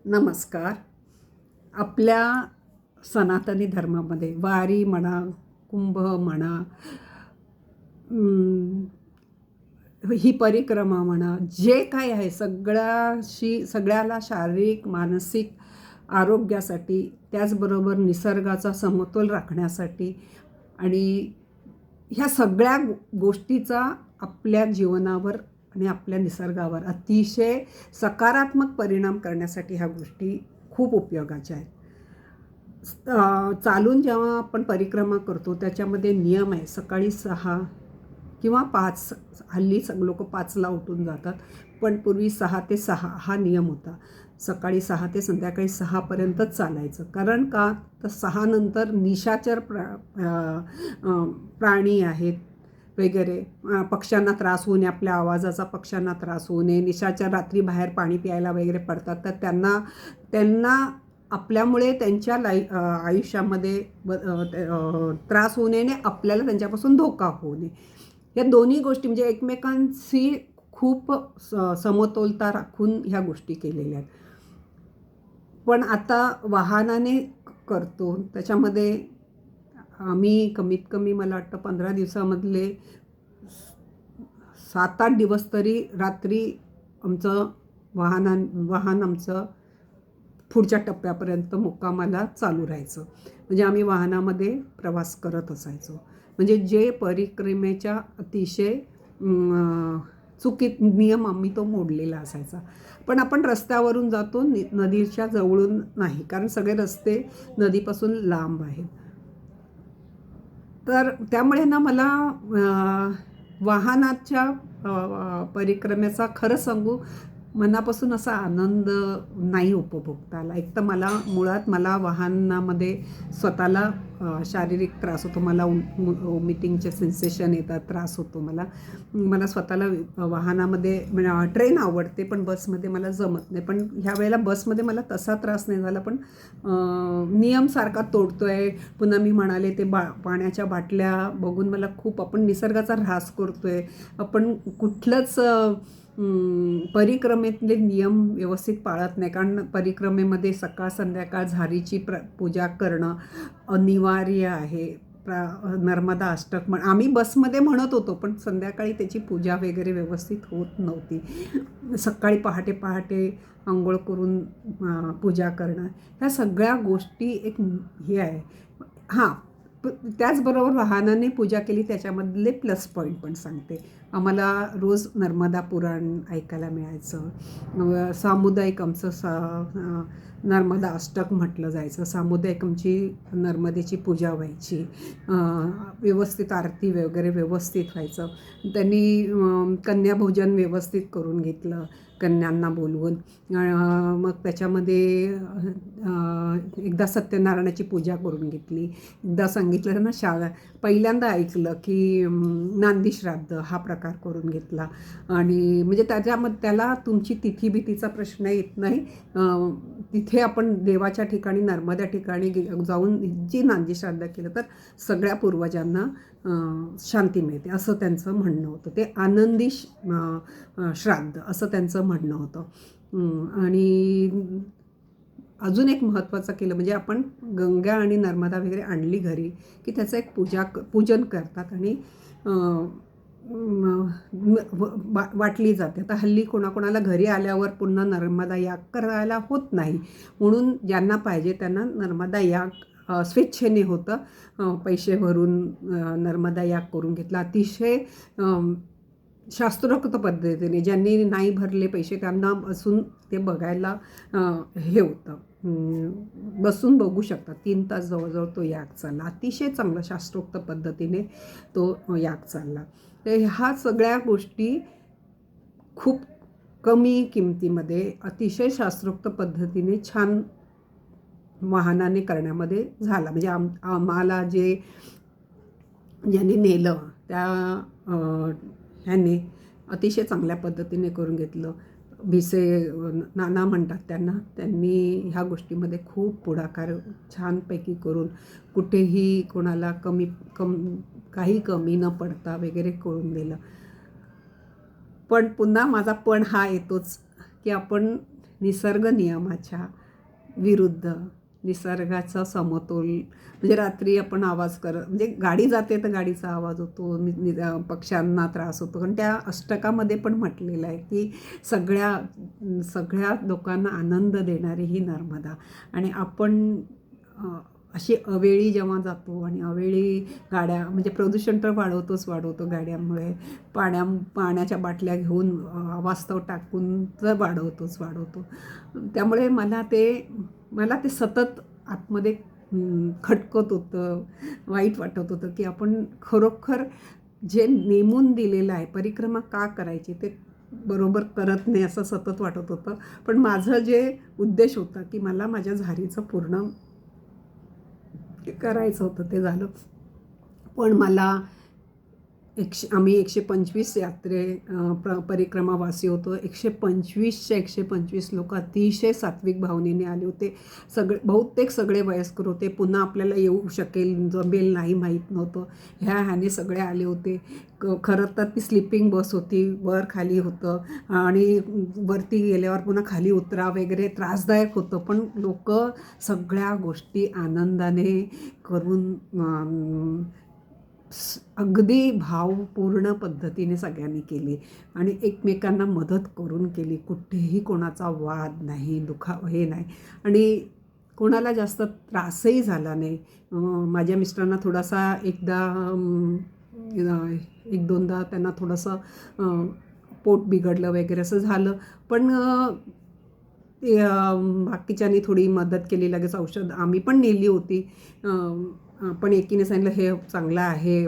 नमस्कार. आपल्या सनातनी धर्मामध्ये वारी म्हणा, कुंभ म्हणा, अं, ही परिक्रमा म्हणा, जे काही आहे सगळ्याला शारीरिक, मानसिक आरोग्यासाठी, त्याचबरोबर निसर्गाचा समतोल राखण्यासाठी आणि ह्या सगळ्या गोष्टीचा आपल्या जीवनावर आणि आपल्या निसर्गावर अतिशय सकारात्मक परिणाम करण्यासाठी ह्या गोष्टी खूप उपयोगाच्या आहेत. चालून जेव्हा आपण परिक्रमा करतो त्याच्यामध्ये नियम आहे. सकाळी 6 किंवा 5, हल्ली लोक 5ला उठून जातात, पण पूर्वी 6 ते 6 हा नियम होता. सकाळी 6 ते संध्याकाळी 6पर्यंतच चालायचं. कारण का, तर 6 नंतर निशाचर प्राणी आहेत वगैरे, पक्ष्यांना त्रास होऊ नये, आपल्या आवाजाचा पक्ष्यांना त्रास होऊ नये, निशाचर रात्री बाहेर पाणी प्यायला वगैरे पडतात, तर त्यांना आपल्यामुळे त्यांच्या आयुष्यामध्ये त्रास होऊ नये आणि आपल्याला त्यांच्यापासून धोका होऊ नये. या दोन्ही गोष्टी म्हणजे एकमेकांशी खूप समतोलता राखून ह्या गोष्टी केलेल्या आहेत. पण आता वाहनाने करतो त्याच्यामध्ये आम्ही कमीत कमी मला वाटतं 15 दिवसामधले 7-8 दिवस तरी रात्री आमचं वाहन आमचं पुढच्या टप्प्यापर्यंत मुक्कामाला चालू राहायचं. म्हणजे आम्ही वाहनामध्ये प्रवास करत असायचो. म्हणजे जे परिक्रमेच्या अतिशय चुकीत नियम आम्ही तो मोडलेला असायचा. पण आपण रस्त्यावरून जातो, नदीच्या जवळून नाही, कारण सगळे रस्ते नदीपासून लांब आहेत. तर त्यामुळे ना मला वाहनाच्या परिक्रमेचा खरं सांगू मनापासून असा आनंद नाही उपभोगता आला. एक तर मुळात वाहनामध्ये स्वतःला शारीरिक त्रास होतो. मला वॉमिटिंगचे सेन्सेशन येतात, त्रास होतो मला स्वतःला वाहनामध्ये. ट्रेन आवडते पण बसमध्ये मला जमत नाही. पण ह्या वेळेला बसमध्ये मला तसा त्रास नाही झाला. पण नियम सारखा तोडतोय. पुन्हा मी म्हणाले ते पाण्याच्या बाटल्या बघून मला खूप, आपण निसर्गाचा ऱ्हास करतोय, आपण कुठलंच परिक्रमेतले नियम व्यवस्थित पाळत नाही. कारण परिक्रमेमध्ये सकाळ संध्याकाळ झारीची पूजा करणं अनिवार्य आहे. नर्मदा अष्टक आम्ही बसमध्ये म्हणत होतो, पण संध्याकाळी त्याची पूजा वगैरे व्यवस्थित होत नव्हती. सकाळी पहाटे अंघोळ करून पूजा करणं, ह्या सगळ्या गोष्टी एक हे आहे. हां, त्याचबरोबर वाहनाने पूजा केली त्याच्यामधले प्लस पॉईंट पण सांगते. आम्हाला रोज नर्मदा पुराण ऐकायला मिळायचं. सामुदायिक आमचं नर्मदा अष्टक म्हटलं जायचं. सामुदायिक आमची नर्मदेची पूजा व्हायची. व्यवस्थित आरती वगैरे व्यवस्थित व्हायचं. त्यांनी कन्याभोजन व्यवस्थित करून घेतलं, कन्यांना बोलवून. मग त्याच्यामध्ये एकदा सत्यनारायणाची पूजा करून घेतली. एकदा सांगितलं ना, पहिल्यांदा ऐकलं की नांदी श्राद्ध हा प्रकार करून घेतला. आणि म्हणजे त्याला तुमची तिथी-भीतीचा प्रश्न येत नाही. तिथे आपण देवाच्या ठिकाणी, नर्मदा ठिकाणी जाऊन जी नांदी श्राद्ध केलं तर सगळ्या पूर्वजांना शांती मिळते, असं त्यांचं म्हणणं होतं. ते आनंदी श्राद्ध असं त्यांचं म्हणणं होतं. आणि अजून एक महत्त्वाचं केलं म्हणजे आपण गंगा आणि नर्मदा वगैरे आणली घरी की त्याचं एक पूजन करतात आणि वाटली जाते. आता हल्ली कोणाकोणाला घरी आल्यावर पुन्हा नर्मदा याग करायला होत नाही, म्हणून ज्यांना पाहिजे त्यांना नर्मदा याग स्वेच्छेने होतं. पैसे भरून नर्मदा याग करून घेतला. अतिशय शास्त्रोक्त पद्धतीने. ज्यांनी नाही भरले पैसे त्यांना बसून ते बघायला हे होतं, बसून बघू शकतात. 3 तास जवळजवळ तो याग चालला. अतिशय चांगला शास्त्रोक्त पद्धतीने तो याग चालला. तर ह्या सगळ्या गोष्टी खूप कमी किमतीमध्ये अतिशय शास्त्रोक्त पद्धतीने छान वाहनाने करण्यामध्ये झाला. म्हणजे आम्हाला ज्यांनी नेलं त्या ह्यांनी अतिशय चांगल्या पद्धतीने करून घेतलं. भिसे नाना म्हणतात त्यांनी ह्या गोष्टीमध्ये खूप पुढाकार छानपैकी करून कुठेही कोणाला काही कमी न पडता वगैरे करून दिलं. पण पुन्हा माझा पण हा येतोच की आपण निसर्ग नियमाच्या विरुद्ध, निसर्गाचा समतोल. म्हणजे रात्री आपण आवाज म्हणजे गाडी जाते तर गाडीचा आवाज होतो, पक्ष्यांना त्रास होतो. कारण त्या अष्टकामध्ये पण म्हटलेलं आहे की सगळ्या लोकांना आनंद देणारी ही नर्मदा. आणि आपण अशी अवेळी जेव्हा जातो आणि अवेळी गाड्या, म्हणजे प्रदूषण तर वाढवतो गाड्यांमुळे, पाण्याच्या बाटल्या घेऊन वास्तव टाकून तर वाढवतो. त्यामुळे मला ते सतत आतमध्ये खटकत होतं, वाईट वाटत होतं की आपण खरोखर जे नेमून दिलेलं आहे, परिक्रमा का करायची ते बरोबर करत नाही असं सतत वाटत होतं. पण माझं जे उद्देश होता की मला माझ्या झारीचं पूर्ण करायचं होतं ते झालं. पण मला आम्ही 125 परिक्रमावासी होतो. 125 लोक अतिशय सात्विक भावनेने आले होते. बहुतेक सगळे वयस्कर होते. पुन्हा आपल्याला येऊ शकेल जमेल नाही माहीत नव्हतं. ह्याने सगळे आले होते. खरं तर ती स्लिपिंग बस होती, वर खाली होतं आणि वरती गेल्यावर पुन्हा खाली उतरा वगैरे त्रासदायक होतं. पण लोक सगळ्या गोष्टी आनंदाने करून अगदी भावपूर्ण पद्धतीने सगळ्यांनी केली आणि एकमेकांना मदत करून केली. कुठेही कोणाचा वाद नाही, हे नाही आणि कोणाला जास्त त्रासही झाला नाही. माझ्या मिस्टरांना थोडासा एक दोनदा त्यांना थोडंसं पोट बिघडलं वगैरे असं झालं. पण बाकीच्यांनी थोडी मदत केली, लगेच औषध आम्ही पण नेली होती. पण एकीने सांगितलं हे चांगलं आहे,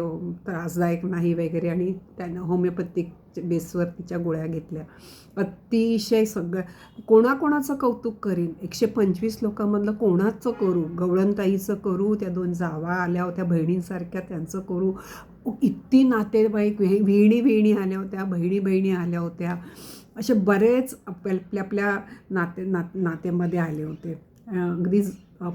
त्रासदायक नाही वगैरे, आणि त्यानं होमिओपॅथिक बेसवर तिच्या गोळ्या घेतल्या. अतिशय कोणाकोणाचं कौतुक करीन, 125 लोकांमधलं कोणाचं करू, गवळणताईचं करू, त्या 2 जावा आल्या होत्या बहिणींसारख्या त्यांचं करू, किती नातेवाईक विहिणी आल्या होत्या, बहिणी आल्या होत्या, असे बरेच आपल्या नात्यामध्ये आले होते. अगदी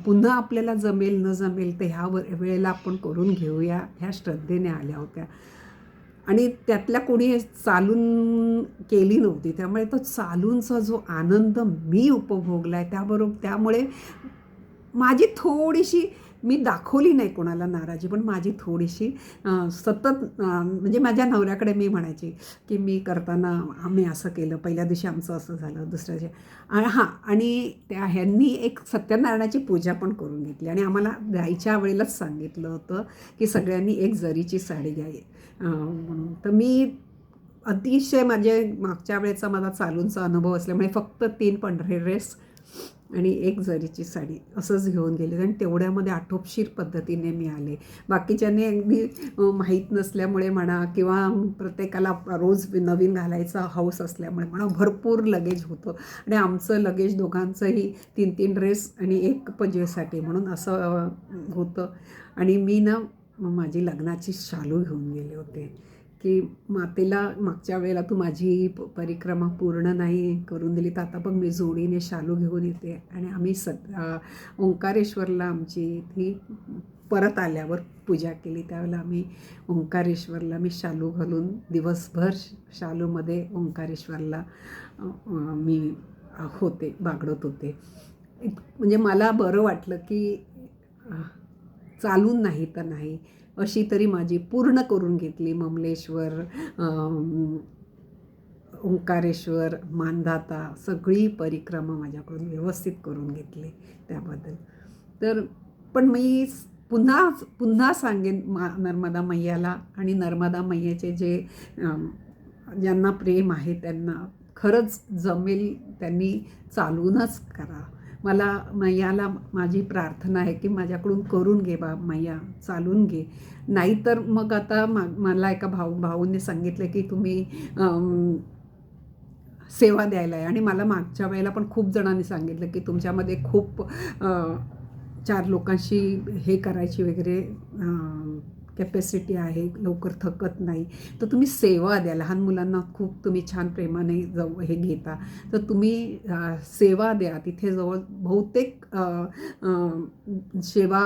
पुन्हा आपल्याला जमेल न जमेल तर ह्या वेळेला आपण करून घेऊया ह्या श्रद्धेने आल्या होत्या. आणि त्यातल्या कोणी चालून केली नव्हती, त्यामुळे तो चालूनचा जो आनंद मी उपभोगला आहे त्यामुळे माझी थोडीशी, मी दाखवली नाही कोणाला नाराजी, पण माझी थोडीशी सतत म्हणजे माझ्या नवऱ्याकडे मी म्हणायची की मी करताना आम्ही असं केलं, पहिल्या दिवशी आमचं असं झालं, दुसऱ्या दिवशी आणि ह्यांनी एक सत्यनारायणाची पूजा पण करून घेतली आणि आम्हाला द्यायच्या वेळेलाच सांगितलं होतं की सगळ्यांनी एक जरीची साडी घ्यावी म्हणून. तर मी अतिशय मागच्या वेळेचा माझा चालूनचा अनुभव असल्यामुळे फक्त 3 पांढरे ड्रेस आणि 1 जरीची साडी असंच घेऊन गेले आणि तेवढ्यामध्ये आटोपशीर पद्धतीने मी आले. बाकीच्यांनी अगदी माहीत नसल्यामुळे म्हणा किंवा प्रत्येकाला रोज नवीन घालायचा हौस असल्यामुळे म्हणा भरपूर लगेज होतं आणि आमचं लगेज दोघांचंही 3 ड्रेस आणि 1 पजेसाठी म्हणून असं होतं. आणि मी माझी लग्नाची शालू घेऊन गेले होते की मातेला मागच्या वेळेला तू माझी परिक्रमा पूर्ण नाही करून दिली, तर आता पण मी जोडीने शालू घेऊन येते. आणि आम्ही ओंकारेश्वरला आमची ती परत आल्यावर पूजा केली. त्यावेळेला आम्ही ओंकारेश्वरला मी शालू घालून दिवसभर शालूमध्ये ओंकारेश्वरला मी बागडत होते. म्हणजे मला बरं वाटलं की चालून नाही तर नाही, अशी तरी माझी पूर्ण करून घेतली. ममलेश्वर, ओंकारेश्वर, मानधाता सगळी परिक्रमा माझ्याकडून व्यवस्थित करून घेतली त्याबद्दल. तर पण मी पुन्हा सांगेन नर्मदा मैयाला आणि नर्मदा मैयाचे ज्यांना प्रेम आहे त्यांना खरंच जमेल त्यांनी चालूनच करा. मला मैयाला माझी प्रार्थना आहे की माझ्याकडून करून घे मैया, चालून घे. नाहीतर मग आता मला एका भाऊंनी सांगितलं की तुम्ही सेवा द्यायला आहे. आणि मला मागच्या वेळेला पण खूप जणांनी सांगितलं की तुमच्यामध्ये खूप 4 लोकांशी हे करायची वगैरे कॅपॅसिटी आहे, लवकर थकत नाही, तर तुम्ही सेवा द्या. लहान मुलांना खूप तुम्ही छान प्रेमाने हे घेता, तर तुम्ही सेवा द्या. तिथे जवळ बहुतेक सेवा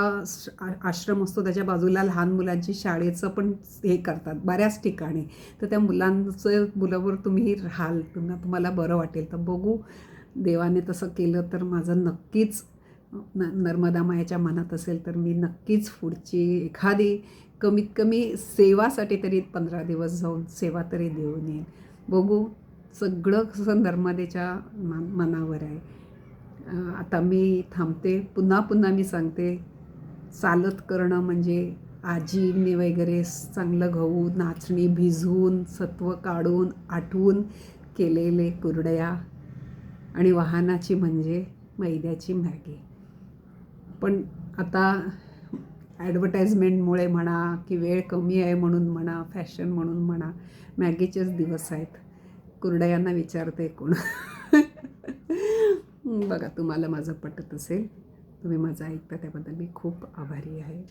आश्रम असतो, त्याच्या बाजूला लहान मुलांची शाळेचं पण हे करतात बऱ्याच ठिकाणी. तर त्या मुलांवर तुम्ही राहाल, तुम्हाला बरं वाटेल. तर बघू देवाने तसं केलं तर माझं नक्कीच नर्मदा मायाच्या मनात असेल तर मी नक्कीच पुढची एखादी कमीत कमी सेवासाठी तरी 15 दिवस जाऊन सेवा तरी देऊन येईन. बघू, सगळं कसं नर्मदेच्या मनावर आहे. आता मी थांबते. पुन्हा पुन्हा मी सांगते, चालत करणं म्हणजे आजीने वगैरे चांगलं गहू नाचणी भिजवून सत्व काढून आटवून केलेले कुरडया आणि वाहनाची म्हणजे मैद्याची मॅगी. पण आता ॲडव्हर्टाईजमेंटमुळे म्हणा की वेळ कमी आहे म्हणून म्हणा, फॅशन म्हणून म्हणा, मॅगीचेच दिवस आहेत. कुरडयांना विचारते कोण. बघा, तुम्हाला माझं पटत असेल, तुम्ही माझं ऐकता त्याबद्दल मी खूप आभारी आहे.